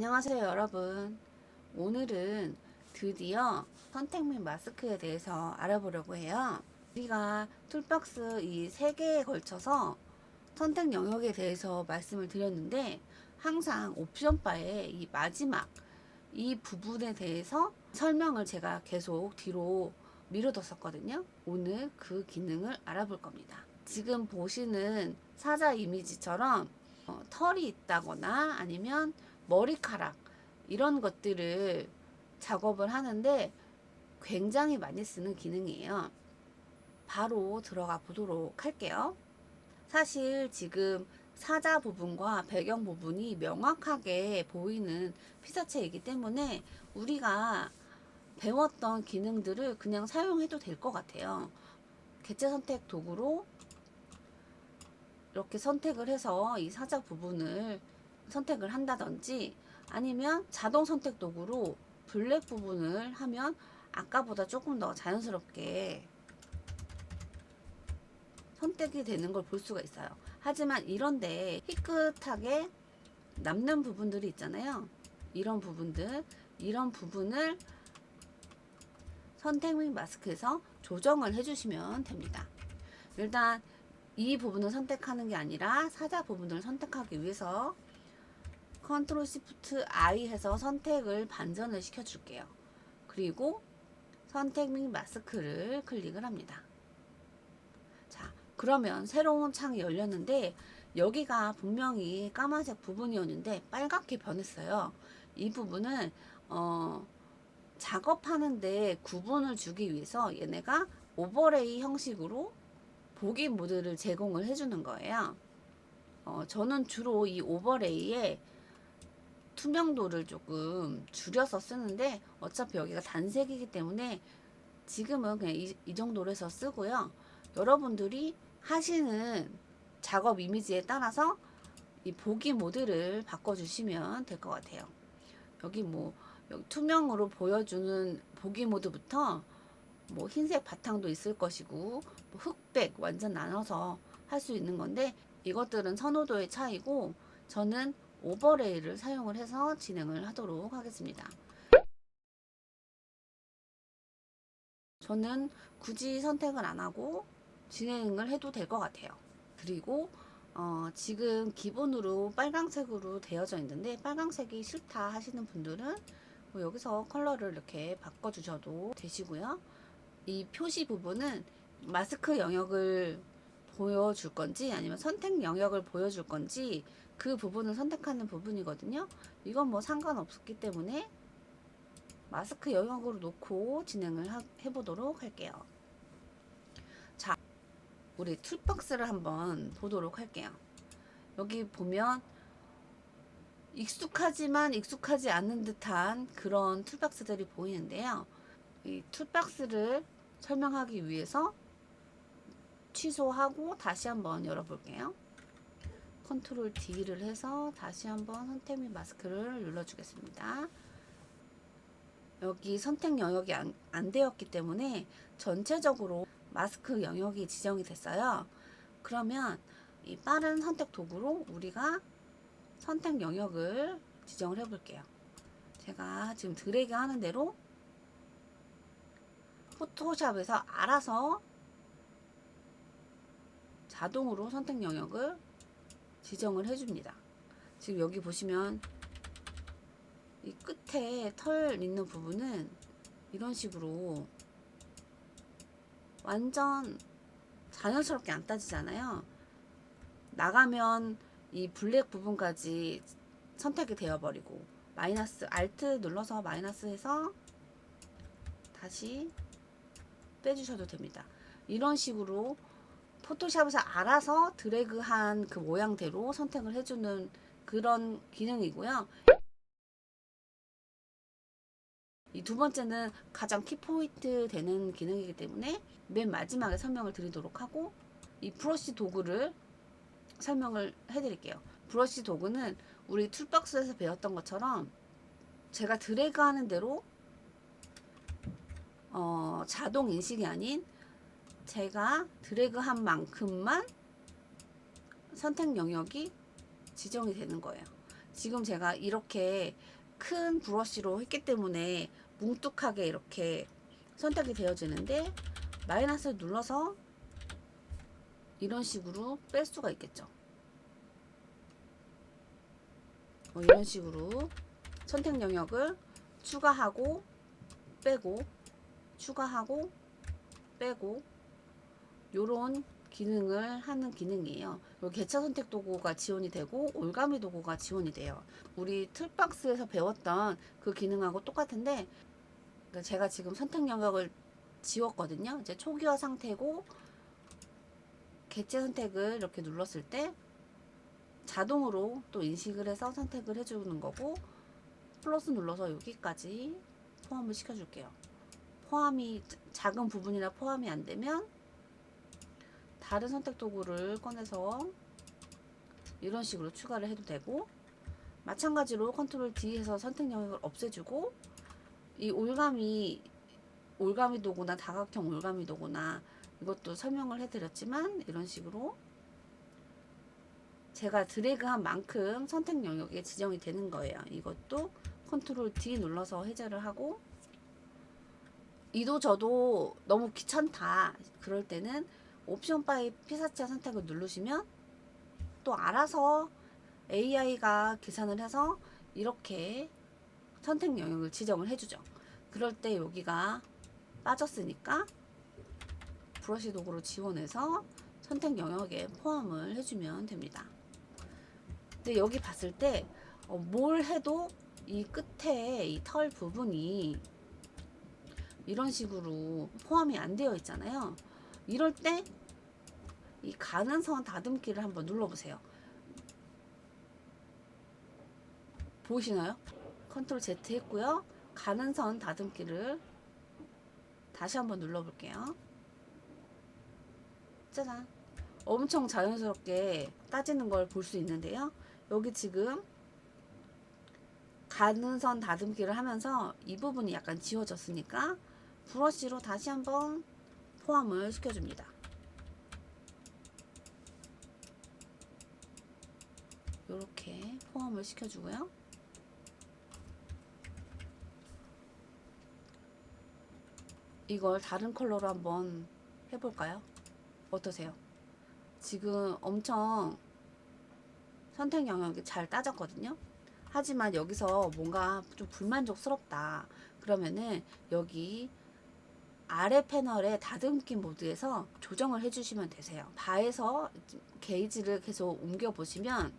안녕하세요 여러분. 오늘은 드디어 선택 및 마스크에 대해서 알아보려고 해요. 우리가 툴박스 이 3개에 걸쳐서 선택 영역에 대해서 말씀을 드렸는데, 항상 옵션 바에 이 마지막 이 부분에 대해서 설명을 제가 계속 뒤로 미뤄뒀었거든요. 오늘 그 기능을 알아볼 겁니다. 지금 보시는 사자 이미지처럼 털이 있다거나 아니면 머리카락 이런 것들을 작업을 하는데 굉장히 많이 쓰는 기능이에요. 바로 들어가 보도록 할게요. 사실 지금 사자 부분과 배경 부분이 명확하게 보이는 피사체이기 때문에 우리가 배웠던 기능들을 그냥 사용해도 될 것 같아요. 개체 선택 도구로 이렇게 선택을 해서 이 사자 부분을 선택을 한다든지, 아니면 자동 선택 도구로 블랙 부분을 하면 아까보다 조금 더 자연스럽게 선택이 되는 걸 볼 수가 있어요. 하지만 이런데 희끗하게 남는 부분들이 있잖아요. 이런 부분을 선택 및 마스크에서 조정을 해주시면 됩니다. 일단 이 부분을 선택하는 게 아니라 사자 부분을 선택하기 위해서 컨트롤 시프트 I 해서 선택을 반전을 시켜 줄게요. 그리고 선택 및 마스크를 클릭을 합니다. 자, 그러면 새로운 창이 열렸는데, 여기가 분명히 까만색 부분이었는데 빨갛게 변했어요. 이 부분은 작업하는데 구분을 주기 위해서 얘네가 오버레이 형식으로 보기 모드를 제공을 해주는 거예요. 저는 주로 이 오버레이에 투명도를 조금 줄여서 쓰는데, 어차피 여기가 단색이기 때문에 지금은 그냥 이 정도로 해서 쓰고요. 여러분들이 하시는 작업 이미지에 따라서 이 보기 모드를 바꿔주시면 될 것 같아요. 여기 여기 투명으로 보여주는 보기 모드부터 흰색 바탕도 있을 것이고, 흑백 완전 나눠서 할 수 있는 건데, 이것들은 선호도의 차이고 저는 오버레이를 사용을 해서 진행을 하도록 하겠습니다. 저는 굳이 선택을 안 하고 진행을 해도 될 것 같아요. 그리고 지금 기본으로 빨강색으로 되어져 있는데, 빨강색이 싫다 하시는 분들은 여기서 컬러를 이렇게 바꿔주셔도 되시고요. 이 표시 부분은 마스크 영역을 보여줄 건지 아니면 선택 영역을 보여줄 건지 그 부분을 선택하는 부분이거든요. 이건 상관없기 때문에 마스크 영역으로 놓고 진행을 해보도록 할게요. 자, 우리 툴박스를 한번 보도록 할게요. 여기 보면 익숙하지만 익숙하지 않은 듯한 그런 툴박스들이 보이는데요. 이 툴박스를 설명하기 위해서 취소하고 다시 한번 열어볼게요. 컨트롤 D를 해서 다시 한번 선택 및 마스크를 눌러주겠습니다. 여기 선택 영역이 안 되었기 때문에 전체적으로 마스크 영역이 지정이 됐어요. 그러면 이 빠른 선택 도구로 우리가 선택 영역을 지정을 해볼게요. 제가 지금 드래그 하는 대로 포토샵에서 알아서 자동으로 선택 영역을 지정을 해줍니다. 지금 여기 보시면 이 끝에 털 있는 부분은 이런 식으로 완전 자연스럽게 안 따지잖아요. 나가면 이 블랙 부분까지 선택이 되어버리고, 마이너스 알트 눌러서 마이너스 해서 다시 빼주셔도 됩니다. 이런 식으로 포토샵에서 알아서 드래그한 그 모양대로 선택을 해주는 그런 기능이고요. 이 두 번째는 가장 키포인트 되는 기능이기 때문에 맨 마지막에 설명을 드리도록 하고, 이 브러쉬 도구를 설명을 해드릴게요. 브러쉬 도구는 우리 툴박스에서 배웠던 것처럼 제가 드래그 하는 대로 자동 인식이 아닌 제가 드래그 한 만큼만 선택 영역이 지정이 되는 거예요. 지금 제가 이렇게 큰 브러쉬로 했기 때문에 뭉툭하게 이렇게 선택이 되어지는데, 마이너스를 눌러서 이런 식으로 뺄 수가 있겠죠. 이런 식으로 선택 영역을 추가하고 빼고, 추가하고 빼고, 요런 기능을 하는 기능이에요. 개체 선택 도구가 지원이 되고 올가미 도구가 지원이 돼요. 우리 툴박스에서 배웠던 그 기능하고 똑같은데, 제가 지금 선택 영역을 지웠거든요. 이제 초기화 상태고, 개체 선택을 이렇게 눌렀을 때 자동으로 또 인식을 해서 선택을 해주는 거고, 플러스 눌러서 여기까지 포함을 시켜줄게요. 포함이 작은 부분이나 포함이 안 되면 다른 선택 도구를 꺼내서 이런 식으로 추가를 해도 되고, 마찬가지로 컨트롤 D 해서 선택 영역을 없애주고, 이 올가미 도구나 다각형 올가미 도구나 이것도 설명을 해드렸지만, 이런 식으로 제가 드래그한 만큼 선택 영역에 지정이 되는 거예요. 이것도 컨트롤 D 눌러서 해제를 하고, 이도 저도 너무 귀찮다 그럴 때는 옵션 바이 피사체 선택을 누르시면 또 알아서 AI가 계산을 해서 이렇게 선택 영역을 지정을 해주죠. 그럴 때 여기가 빠졌으니까 브러쉬 도구로 지원해서 선택 영역에 포함을 해주면 됩니다. 근데 여기 봤을 때 뭘 해도 이 끝에 이 털 부분이 이런 식으로 포함이 안 되어 있잖아요. 이럴 때 이 가는 선 다듬기를 한번 눌러보세요. 보이시나요? 컨트롤 Z 했고요. 가는 선 다듬기를 다시 한번 눌러볼게요. 짜잔. 엄청 자연스럽게 따지는 걸 볼 수 있는데요. 여기 지금 가는 선 다듬기를 하면서 이 부분이 약간 지워졌으니까 브러쉬로 다시 한번 포함을 시켜줍니다. 이렇게 포함을 시켜주고요. 이걸 다른 컬러로 한번 해볼까요? 어떠세요? 지금 엄청 선택 영역이 잘 따졌거든요. 하지만 여기서 뭔가 좀 불만족스럽다 그러면은 여기 아래 패널의 다듬기 모드에서 조정을 해주시면 되세요. 바에서 게이지를 계속 옮겨 보시면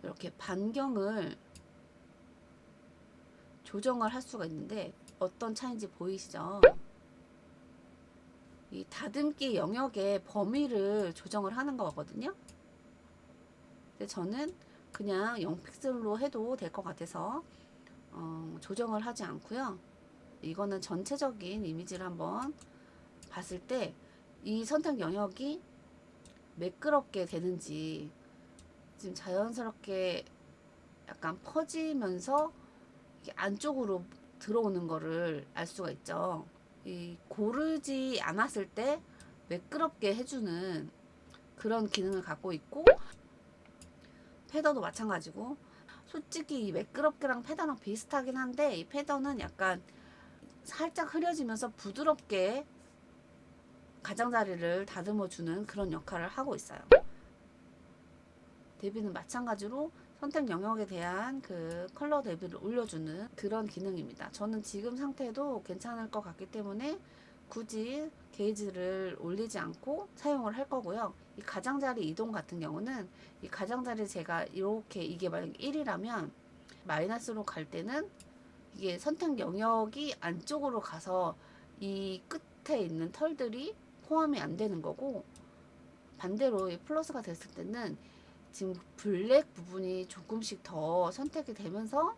이렇게 반경을 조정을 할 수가 있는데, 어떤 차이인지 보이시죠? 이 다듬기 영역의 범위를 조정을 하는 거거든요. 근데 저는 그냥 0픽셀로 해도 될 것 같아서 조정을 하지 않고요. 이거는 전체적인 이미지를 한번 봤을 때 이 선택 영역이 매끄럽게 되는지, 지금 자연스럽게 약간 퍼지면서 이게 안쪽으로 들어오는 거를 알 수가 있죠. 이 고르지 않았을 때 매끄럽게 해주는 그런 기능을 갖고 있고, 패더도 마찬가지고, 솔직히 이 매끄럽게랑 패더랑 비슷하긴 한데, 이 패더는 약간 살짝 흐려지면서 부드럽게 가장자리를 다듬어주는 그런 역할을 하고 있어요. 대비는 마찬가지로 선택 영역에 대한 그 컬러 대비를 올려주는 그런 기능입니다. 저는 지금 상태도 괜찮을 것 같기 때문에 굳이 게이지를 올리지 않고 사용을 할 거고요. 이 가장자리 이동 같은 경우는 이 가장자리 제가 이렇게, 이게 만약 1이라면 마이너스로 갈 때는 이게 선택 영역이 안쪽으로 가서 이 끝에 있는 털들이 포함이 안 되는 거고, 반대로 이 플러스가 됐을 때는 지금 블랙 부분이 조금씩 더 선택이 되면서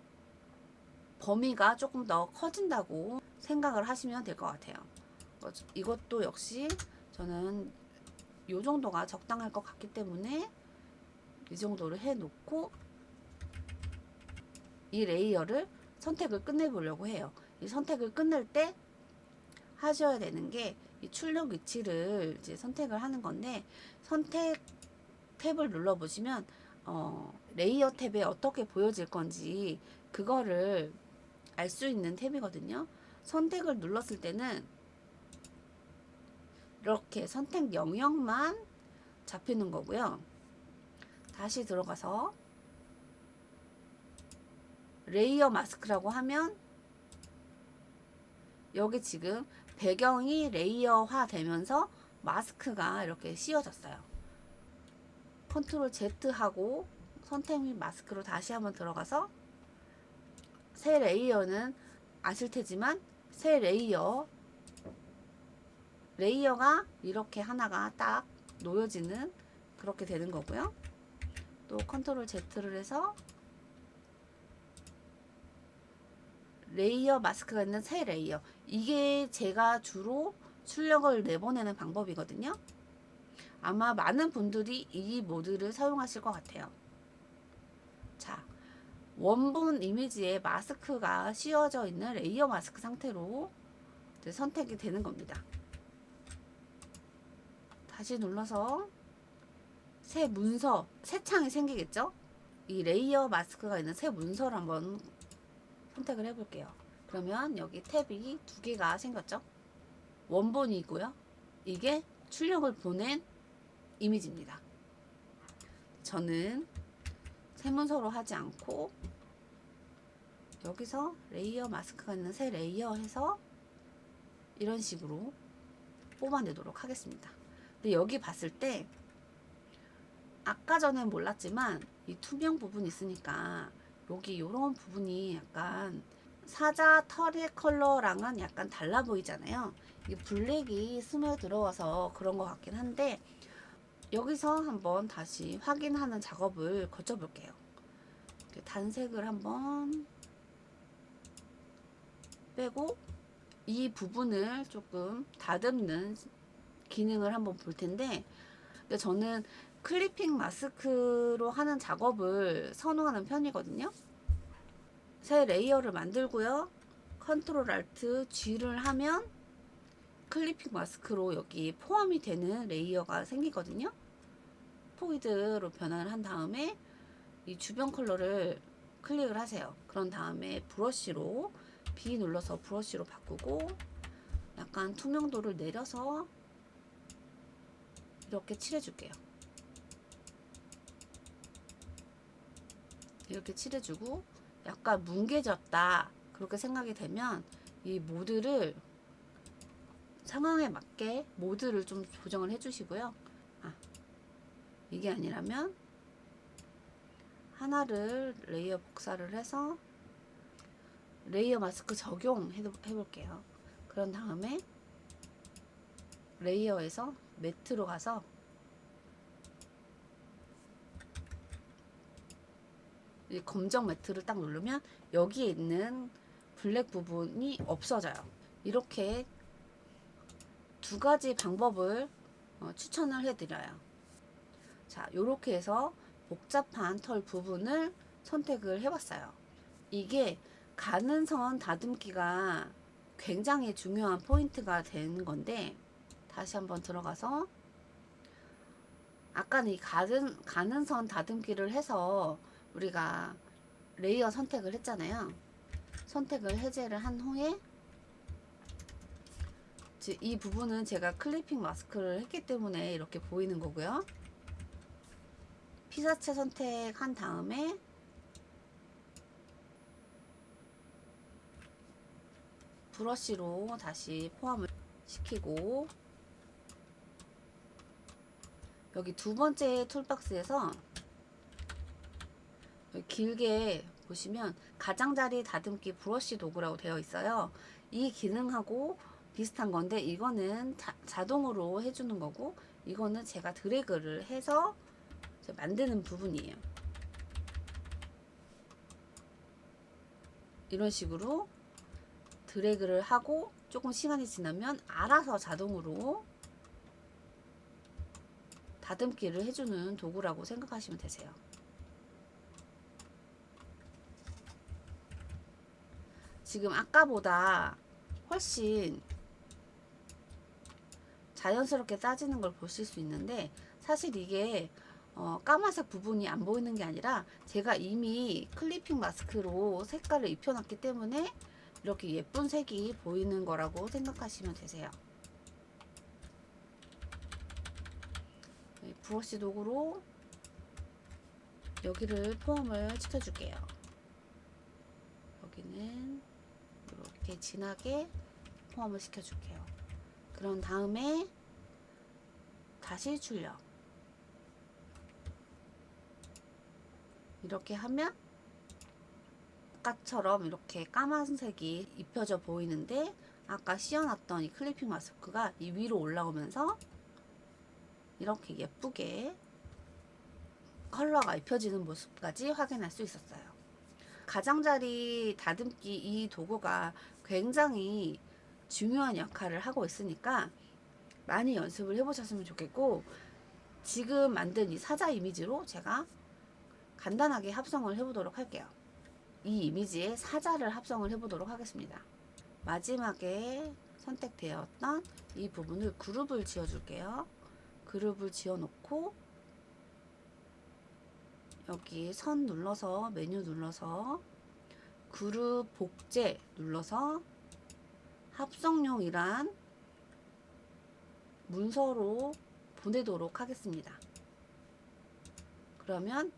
범위가 조금 더 커진다고 생각을 하시면 될 것 같아요. 이것도 역시 저는 이 정도가 적당할 것 같기 때문에 이 정도를 해 놓고 이 레이어를 선택을 끝내보려고 해요. 이 선택을 끝낼 때 하셔야 되는 게 이 출력 위치를 이제 선택을 하는 건데, 선택 탭을 눌러보시면 레이어 탭에 어떻게 보여질 건지 그거를 알 수 있는 탭이거든요. 선택을 눌렀을 때는 이렇게 선택 영역만 잡히는 거고요. 다시 들어가서 레이어 마스크라고 하면 여기 지금 배경이 레이어화 되면서 마스크가 이렇게 씌워졌어요. 컨트롤 Z 하고 선택 및 마스크로 다시 한번 들어가서 새 레이어는 아실 테지만 새 레이어가 이렇게 하나가 딱 놓여지는 그렇게 되는 거고요. 또 컨트롤 Z를 해서 레이어 마스크가 있는 새 레이어, 이게 제가 주로 출력을 내보내는 방법이거든요. 아마 많은 분들이 이 모드를 사용하실 것 같아요. 자, 원본 이미지에 마스크가 씌워져 있는 레이어 마스크 상태로 이제 선택이 되는 겁니다. 다시 눌러서 새 문서, 새 창이 생기겠죠? 이 레이어 마스크가 있는 새 문서를 한번 선택을 해볼게요. 그러면 여기 탭이 두 개가 생겼죠? 원본이고요. 이게 출력을 보낸 이미지입니다. 저는 새 문서로 하지 않고 여기서 레이어 마스크가 있는 새 레이어 해서 이런 식으로 뽑아내도록 하겠습니다. 근데 여기 봤을 때 아까 전엔 몰랐지만 이 투명 부분이 있으니까 여기 이런 부분이 약간 사자 털의 컬러랑은 약간 달라 보이잖아요. 이게 블랙이 스며들어와서 그런 것 같긴 한데 여기서 한번 다시 확인하는 작업을 거쳐 볼게요. 단색을 한번 빼고 이 부분을 조금 다듬는 기능을 한번 볼 텐데, 근데 저는 클리핑 마스크로 하는 작업을 선호하는 편이거든요. 새 레이어를 만들고요. 컨트롤 알트 G를 하면 클리핑 마스크로 여기 포함이 되는 레이어가 생기거든요. 포이드로 변환을 한 다음에 이 주변 컬러를 클릭을 하세요. 그런 다음에 브러쉬로 B 눌러서 브러쉬로 바꾸고 약간 투명도를 내려서 이렇게 칠해줄게요. 이렇게 칠해주고 약간 뭉개졌다 그렇게 생각이 되면 이 모드를 상황에 맞게 모드를 좀 조정을 해주시고요. 이게 아니라면 하나를 레이어 복사를 해서 레이어 마스크 적용해 볼게요. 그런 다음에 레이어에서 매트로 가서 이 검정 매트를 딱 누르면 여기에 있는 블랙 부분이 없어져요. 이렇게 두 가지 방법을 추천을 해드려요. 자, 이렇게 해서 복잡한 털 부분을 선택을 해봤어요. 이게 가는 선 다듬기가 굉장히 중요한 포인트가 되는 건데, 다시 한번 들어가서 아까는 이 가는 선 다듬기를 해서 우리가 레이어 선택을 했잖아요. 선택을 해제를 한 후에 이 부분은 제가 클리핑 마스크를 했기 때문에 이렇게 보이는 거고요. 피사체 선택한 다음에 브러쉬로 다시 포함을 시키고 여기 두 번째 툴박스에서 길게 보시면 가장자리 다듬기 브러쉬 도구라고 되어 있어요. 이 기능하고 비슷한 건데 이거는 자동으로 해주는 거고 이거는 제가 드래그를 해서 만드는 부분이에요. 이런 식으로 드래그를 하고 조금 시간이 지나면 알아서 자동으로 다듬기를 해주는 도구라고 생각하시면 되세요. 지금 아까보다 훨씬 자연스럽게 짜지는 걸 보실 수 있는데 사실 이게 까만색 부분이 안 보이는 게 아니라 제가 이미 클리핑 마스크로 색깔을 입혀놨기 때문에 이렇게 예쁜 색이 보이는 거라고 생각하시면 되세요. 브러쉬 도구로 여기를 포함을 시켜줄게요. 여기는 이렇게 진하게 포함을 시켜줄게요. 그런 다음에 다시 출력. 이렇게 하면 아까처럼 이렇게 까만색이 입혀져 보이는데 아까 씌워놨던 이 클리핑 마스크가 이 위로 올라오면서 이렇게 예쁘게 컬러가 입혀지는 모습까지 확인할 수 있었어요. 가장자리 다듬기 이 도구가 굉장히 중요한 역할을 하고 있으니까 많이 연습을 해보셨으면 좋겠고, 지금 만든 이 사자 이미지로 제가 간단하게 합성을 해보도록 할게요. 이 이미지에 사자를 합성을 해보도록 하겠습니다. 마지막에 선택되었던 이 부분을 그룹을 지어줄게요. 그룹을 지어놓고 여기 선 눌러서 메뉴 눌러서 그룹 복제 눌러서 합성용이란 문서로 보내도록 하겠습니다. 그러면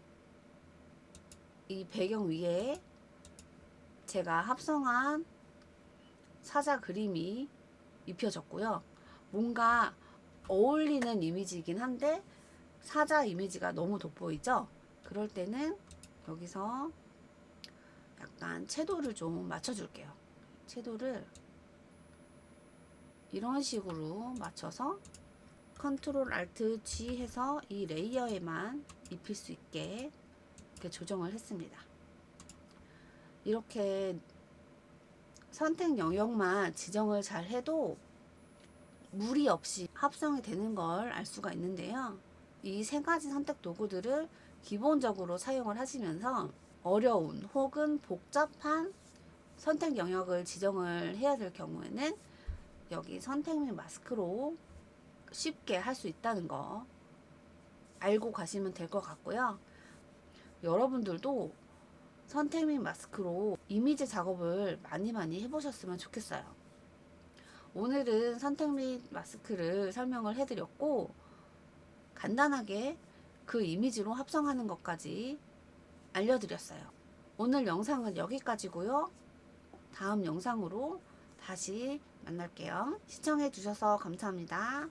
이 배경 위에 제가 합성한 사자 그림이 입혀졌고요. 뭔가 어울리는 이미지이긴 한데 사자 이미지가 너무 돋보이죠? 그럴 때는 여기서 약간 채도를 좀 맞춰줄게요. 채도를 이런 식으로 맞춰서 컨트롤 알트 G 해서 이 레이어에만 입힐 수 있게 이렇게 조정을 했습니다. 이렇게 선택 영역만 지정을 잘 해도 무리 없이 합성이 되는 걸 알 수가 있는데요. 이 세 가지 선택 도구들을 기본적으로 사용을 하시면서 어려운 혹은 복잡한 선택 영역을 지정을 해야 될 경우에는 여기 선택 및 마스크로 쉽게 할 수 있다는 거 알고 가시면 될 것 같고요. 여러분들도 선택 및 마스크로 이미지 작업을 많이 해보셨으면 좋겠어요. 오늘은 선택 및 마스크를 설명을 해드렸고, 간단하게 그 이미지로 합성하는 것까지 알려드렸어요. 오늘 영상은 여기까지고요. 다음 영상으로 다시 만날게요. 시청해 주셔서 감사합니다.